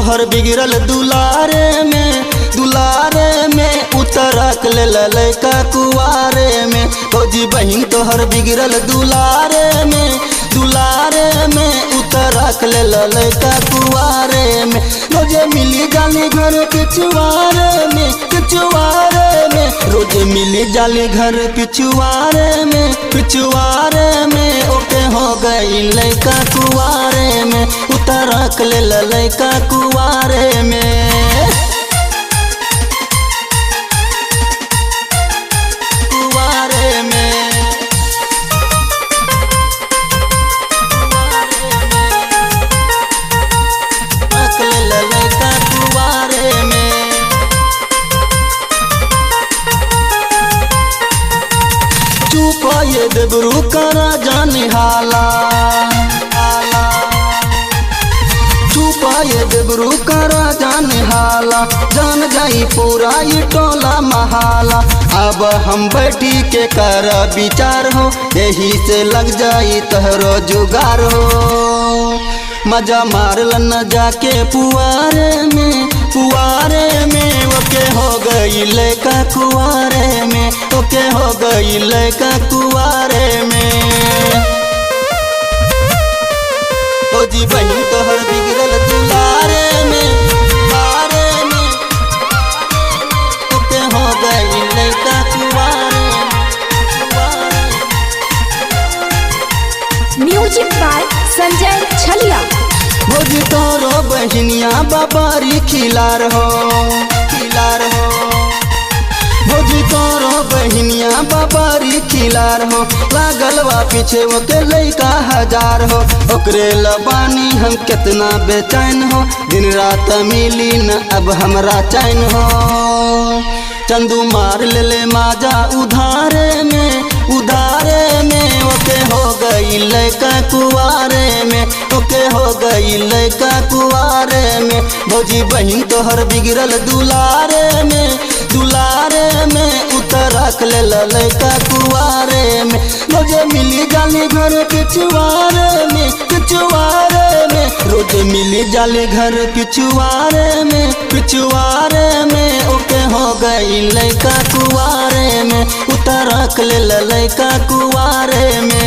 तोहर बिगड़ल दुलारे में उतरक ले ललका कुआरे में। फौजी बहिन तोहर बिगड़ल दुलारे में उतरक ले ललका कुआरे में। रोजे मिली जाली घर पिछुआरे में रोजे मिली जाली घर पिछुआरे में ओके हो गई लैका कुआरे में उतरक ले ललका कुआरे में। ये देवरू करा जाने हाला छुपा ये देवरू करा जाने हाला जान जाई पूरा ये टोला महाला। अब हम बैठी के कर विचार हो यही से लग जाई तहरो जुगार हो। मजा मार न जाके पुआरे में ओके हो गई लैका कुआरे में ओके हो गई लैका कुआरे में। फौजी बहिन तोहर बिगड़ल दुलारे में ओके हो गई लैका कुआरे में। म्यूजिक बाय संजय छलिया। भौजी तोरो बहिनिया बाबारी खिलार हो भौजी तोरो बहिनिया बाबारी खिलार हो लागल वा पीछे ओके लैका हजार हो। ओकरे लबानी हम कितना बेचैन हो दिन रात मिली न अब हमरा चैन हो। चंदू मार ले माजा उधारे में ओके हो गई लैका कुआरे में ओके हो गई लैका कुआरे में। भौजी बहिन तोहर बिगड़ल दुलारे में उतरक ले ललका कुआरे में। रोजे मिली जाली घर पिछुआरे में रोजे मिली जाली घर पिछुआरे में ओके हो गई लैका कुआरे में उतरक ले ललका कुआरे में।